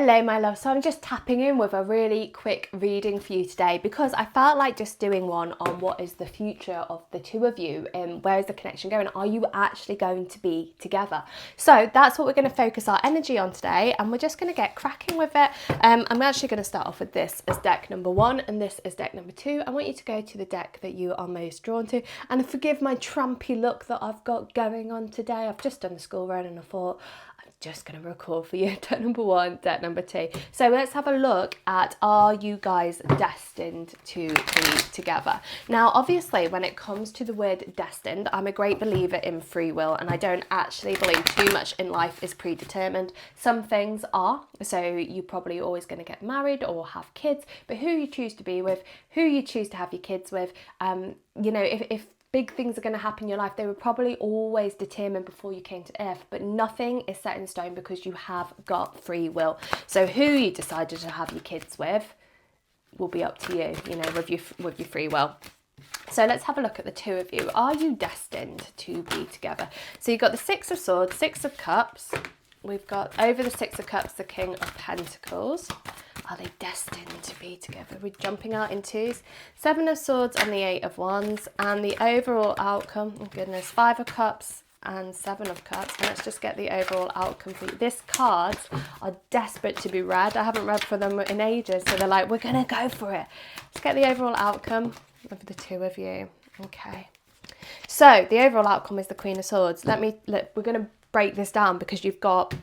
Hello my love, so I'm just tapping in with a really quick reading for you today because I felt like just doing one on what is the future of the two of you and where is the connection going. Are you actually going to be together? So that's what we're going to focus our energy on today, and we're just going to get cracking with it. I'm actually going to start off with this as deck number 1 and this as deck number 2. I want you to go to the deck that you are most drawn to, and forgive my trampy look that I've got going on today. I've just done the school run and I thought just going to record for you deck number 1, deck number 2. So let's have a look at, are you guys destined to be together? Now obviously when it comes to the word destined, I'm a great believer in free will, and I don't actually believe too much in life is predetermined. Some things are, so you're probably always going to get married or have kids, but who you choose to be with, who you choose to have your kids with, you know, if big things are going to happen in your life, they were probably always determined before you came to earth, but nothing is set in stone because you have got free will. So who you decided to have your kids with will be up to you, you know, with your free will. So let's have a look at the two of you. Are you destined to be together? So you've got the Six of Swords, Six of Cups. We've got over the Six of Cups, the King of Pentacles. Are they destined to be together? We're jumping out in twos. Seven of Swords and the Eight of Wands. And the overall outcome, oh goodness, Five of Cups and Seven of Cups. And let's just get the overall outcome for you. These cards are desperate to be read. I haven't read for them in ages, so they're like, we're going to go for it. Let's get the overall outcome of the two of you. Okay. So the overall outcome is the Queen of Swords. We're going to break this down because you've got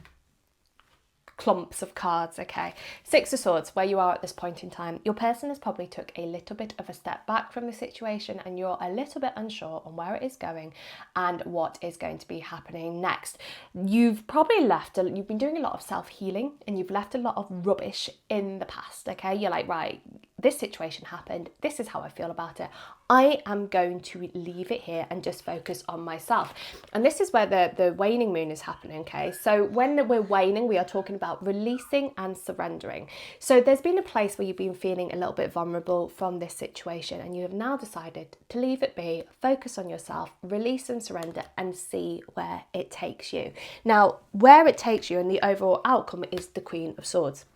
clumps of cards. Okay, Six of Swords, where you are at this point in time, your person has probably took a little bit of a step back from the situation, and you're a little bit unsure on where it is going and what is going to be happening next. You've probably you've been doing a lot of self-healing, and you've left a lot of rubbish in the past. Okay, you're like, right, this situation happened, this is how I feel about it, I am going to leave it here and just focus on myself. And this is where the waning moon is happening. Okay, so when we're waning, we are talking about releasing and surrendering. So there's been a place where you've been feeling a little bit vulnerable from this situation, and you have now decided to leave it be, focus on yourself, release and surrender, and see where it takes you. Now, where it takes you and the overall outcome is the Queen of Swords.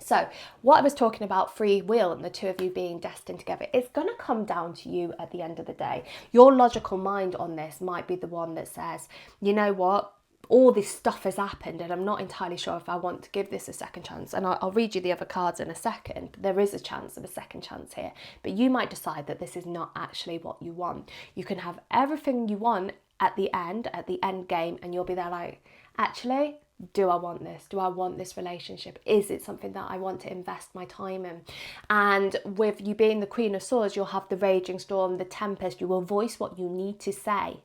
So what I was talking about, free will and the two of you being destined together, it's going to come down to you at the end of the day. Your logical mind on this might be the one that says, you know what, all this stuff has happened and I'm not entirely sure if I want to give this a second chance. And I'll read you the other cards in a second. There is a chance of a second chance here, but you might decide that this is not actually what you want. You can have everything you want at the end game, and you'll be there like, actually, do I want this? Do I want this relationship? Is it something that I want to invest my time in? And with you being the Queen of Swords, you'll have the raging storm, the tempest. You will voice what you need to say,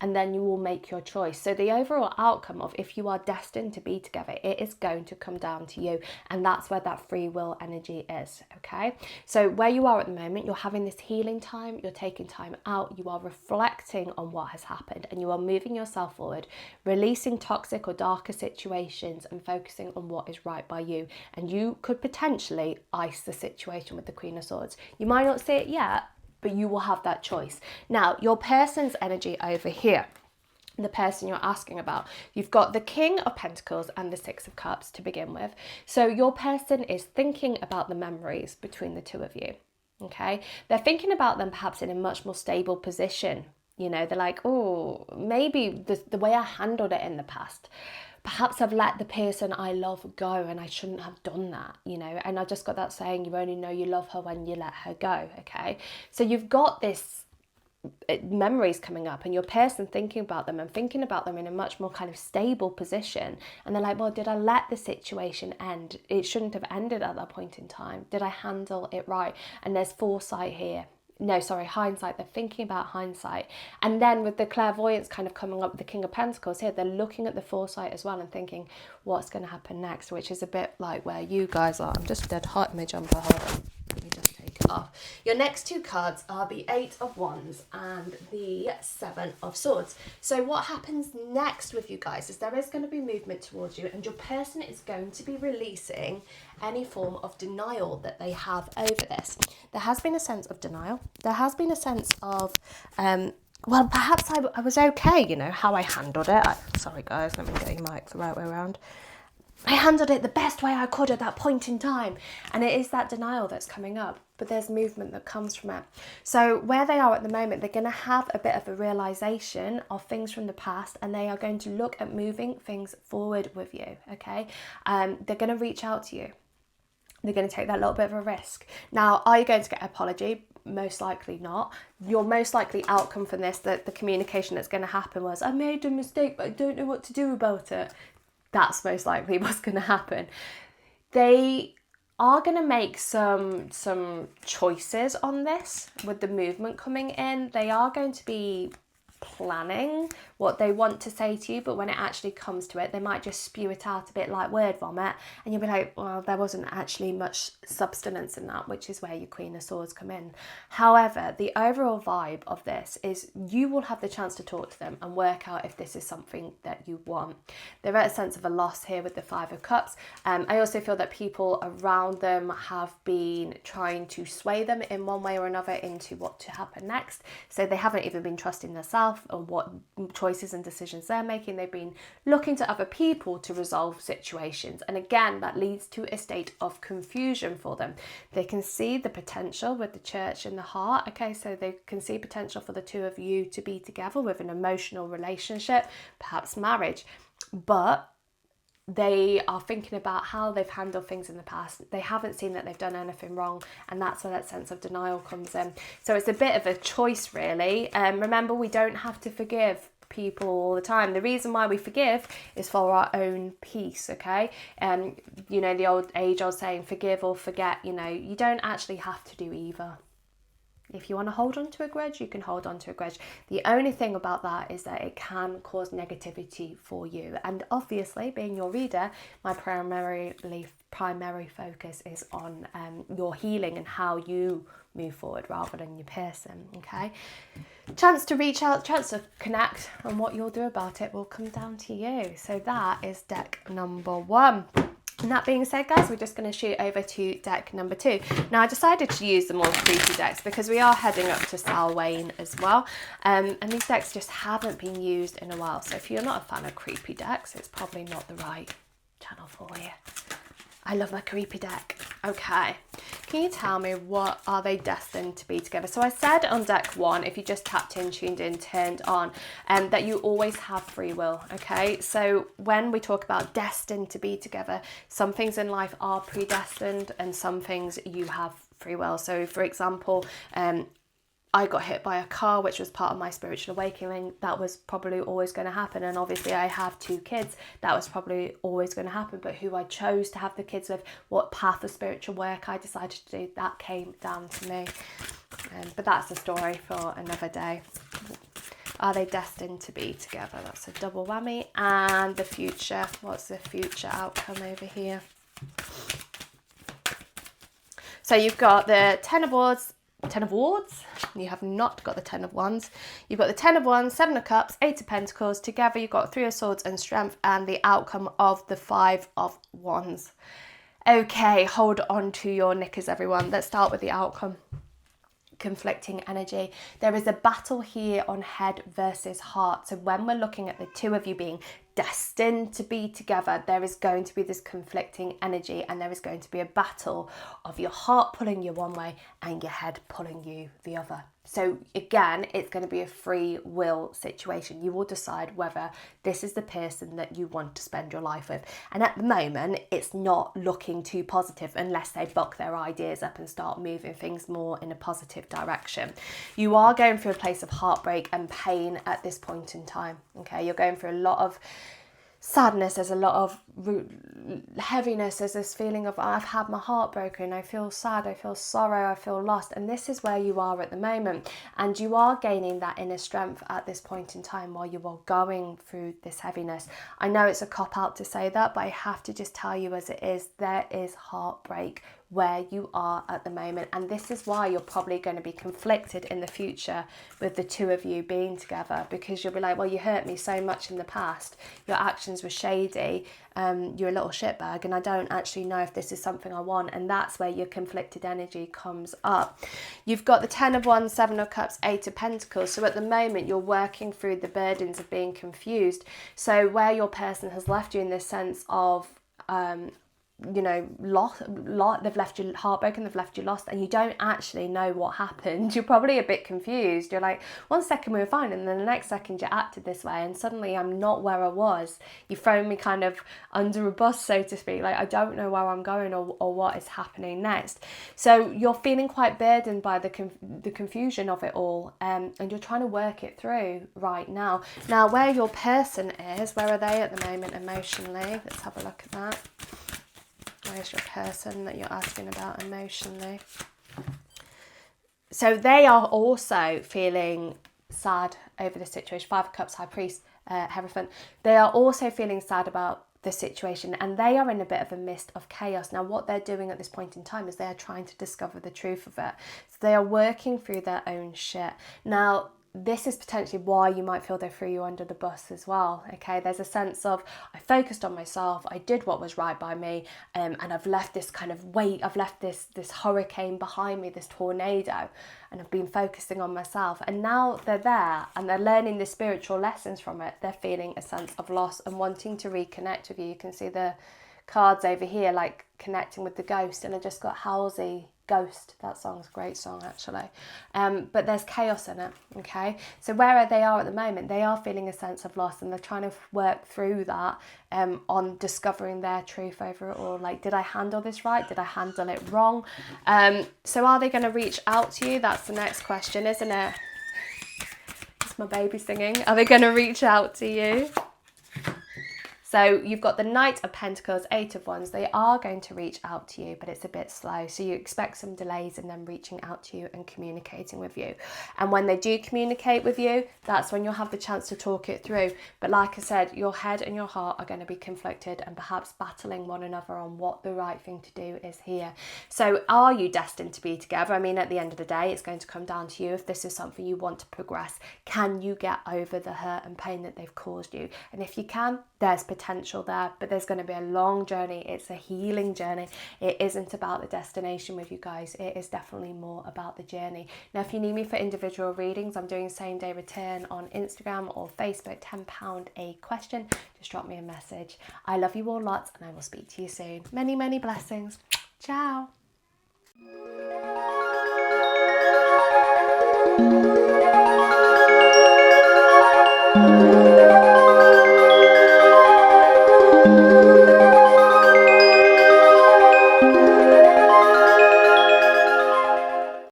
and then you will make your choice. So the overall outcome of if you are destined to be together, it is going to come down to you. And that's where that free will energy is, okay? So where you are at the moment, you're having this healing time, you're taking time out, you are reflecting on what has happened, and you are moving yourself forward, releasing toxic or darker situations and focusing on what is right by you. And you could potentially ice the situation with the Queen of Swords. You might not see it yet, but you will have that choice. Now, your person's energy over here, the person you're asking about, you've got the King of Pentacles and the Six of Cups to begin with. So your person is thinking about the memories between the two of you, okay? They're thinking about them perhaps in a much more stable position. You know, they're like, oh, maybe the way I handled it in the past, perhaps I've let the person I love go and I shouldn't have done that, you know. And I just got that saying, you only know you love her when you let her go, okay? So you've got this memories coming up, and your person thinking about them and thinking about them in a much more kind of stable position. And they're like, well, did I let the situation end? It shouldn't have ended at that point in time. Did I handle it right? And there's foresight here. No, sorry, hindsight. They're thinking about hindsight. And then with the clairvoyance kind of coming up with the King of Pentacles here, they're looking at the foresight as well and thinking what's going to happen next, which is a bit like where you guys are. I'm just dead hot in my jumper. Hold on. Let me just take it off. Your next two cards are the Eight of Wands and the Seven of Swords. So what happens next with you guys is there is going to be movement towards you, and your person is going to be releasing any form of denial that they have over this. There has been a sense of denial. There has been a sense of, well, perhaps I was okay, you know, how I handled it. Sorry guys, let me get your mic the right way around. I handled it the best way I could at that point in time. And it is that denial that's coming up, but there's movement that comes from it. So where they are at the moment, they're going to have a bit of a realization of things from the past, and they are going to look at moving things forward with you, okay? They're going to reach out to you. They're going to take that little bit of a risk. Now, are you going to get an apology? Most likely not. Your most likely outcome from this, the communication that's going to happen was, I made a mistake, but I don't know what to do about it. That's most likely what's going to happen. They are going to make some choices on this with the movement coming in. They are going to be planning what they want to say to you, but when it actually comes to it, they might just spew it out a bit like word vomit, and you'll be like, well, there wasn't actually much substance in that, which is where your Queen of Swords come in. However, the overall vibe of this is you will have the chance to talk to them and work out if this is something that you want. They're at a sense of a loss here with the Five of Cups. I also feel that people around them have been trying to sway them in one way or another into what to happen next, so they haven't even been trusting themselves or what choices and decisions they're making. They've been looking to other people to resolve situations, and again, that leads to a state of confusion for them. They can see the potential with the Church in the heart, okay, so they can see potential for the two of you to be together with an emotional relationship, perhaps marriage, but they are thinking about how they've handled things in the past. They haven't seen that they've done anything wrong, and that's where that sense of denial comes in. So it's a bit of a choice, really. Remember, we don't have to forgive people all the time. The reason why we forgive is for our own peace, okay? You know, the age-old saying, forgive or forget, you know, you don't actually have to do either. If you want to hold on to a grudge, you can hold on to a grudge. The only thing about that is that it can cause negativity for you. And obviously, being your reader, my primary focus is on your healing and how you move forward rather than your person, okay? Chance to reach out, chance to connect, and what you'll do about it will come down to you. So that is deck number 1. And that being said, guys, we're just going to shoot over to deck number 2. Now, I decided to use the more creepy decks because we are heading up to Samhain as well. And these decks just haven't been used in a while. So if you're not a fan of creepy decks, it's probably not the right channel for you. I love my creepy deck. Okay, can you tell me what are they destined to be together? So I said on deck 1, if you just tapped in, tuned in, turned on, that you always have free will, okay? So when we talk about destined to be together, some things in life are predestined and some things you have free will. So for example, I got hit by a car, which was part of my spiritual awakening. That was probably always going to happen. And obviously I have 2 kids. That was probably always going to happen. But who I chose to have the kids with, what path of spiritual work I decided to do, that came down to me. But that's a story for another day. Are they destined to be together? That's a double whammy. And the future. What's the future outcome over here? So you've got the 10 of Wands. 10 of Wands, you have not got the 10 of Wands. You've got the 10 of Wands, 7 of Cups, 8 of Pentacles. Together you've got 3 of Swords and Strength, and the outcome of the 5 of Wands. Okay, hold on to your knickers, everyone. Let's start with the outcome. Conflicting energy. There is a battle here on head versus heart. So when we're looking at the two of you being destined to be together, there is going to be this conflicting energy, and there is going to be a battle of your heart pulling you one way and your head pulling you the other. So again, it's going to be a free will situation. You will decide whether this is the person that you want to spend your life with. And at the moment, it's not looking too positive unless they buck their ideas up and start moving things more in a positive direction. You are going through a place of heartbreak and pain at this point in time. Okay, you're going through a lot of sadness, there's a lot of heaviness, there's this feeling of I've had my heart broken, I feel sad, I feel sorrow, I feel lost, and this is where you are at the moment, and you are gaining that inner strength at this point in time while you are going through this heaviness. I know it's a cop-out to say that, but I have to just tell you as it is, there is heartbreak where you are at the moment, and this is why you're probably going to be conflicted in the future with the two of you being together, because you'll be like, well, you hurt me so much in the past, your actions were shady, you're a little shitbag, and I don't actually know if this is something I want, and that's where your conflicted energy comes up. You've got the 10 of Wands, 7 of Cups, 8 of Pentacles, so at the moment you're working through the burdens of being confused. So where your person has left you in this sense of you know, they've left you heartbroken, they've left you lost, and you don't actually know what happened. You're probably a bit confused. You're like, one second we were fine, and then the next second you acted this way, and suddenly I'm not where I was. You've thrown me kind of under a bus, so to speak. Like, I don't know where I'm going or what is happening next. So you're feeling quite burdened by the confusion of it all, and you're trying to work it through right now. Now, where your person is, where are they at the moment emotionally? Let's have a look at that. Where's your person that you're asking about emotionally? So they are also feeling sad over the situation. 5 of Cups, High Priest, Hierophant. They are also feeling sad about the situation, and they are in a bit of a mist of chaos. Now, what they're doing at this point in time is they are trying to discover the truth of it. So they are working through their own shit. Now, this is potentially why you might feel they threw you under the bus as well. Okay, there's a sense of, I focused on myself, I did what was right by me, and I've left this kind of weight, I've left this hurricane behind me, this tornado, and I've been focusing on myself. And now they're there and they're learning the spiritual lessons from it. They're feeling a sense of loss and wanting to reconnect with you. You can see the cards over here, like connecting with the ghost, and I just got Halsey Ghost. That song's a great song, actually. But there's chaos in it, okay? So where they are at the moment, they are feeling a sense of loss, and they're trying to work through that on discovering their truth over it all. Like, did I handle this right? Did I handle it wrong? So are they going to reach out to you? That's the next question, isn't it? It's my baby singing. Are they going to reach out to you? So you've got the Knight of Pentacles, 8 of Wands. They are going to reach out to you, but it's a bit slow. So you expect some delays in them reaching out to you and communicating with you. And when they do communicate with you, that's when you'll have the chance to talk it through. But like I said, your head and your heart are going to be conflicted and perhaps battling one another on what the right thing to do is here. So are you destined to be together? I mean, at the end of the day, it's going to come down to you. If this is something you want to progress, can you get over the hurt and pain that they've caused you? And if you can, there's potential there, but there's going to be a long journey. It's a healing journey. It isn't about the destination with you guys. It is definitely more about the journey. Now, if you need me for individual readings, I'm doing same day return on Instagram or Facebook, £10 a question. Just drop me a message. I love you all lots, and I will speak to you soon. Many, many blessings. Ciao.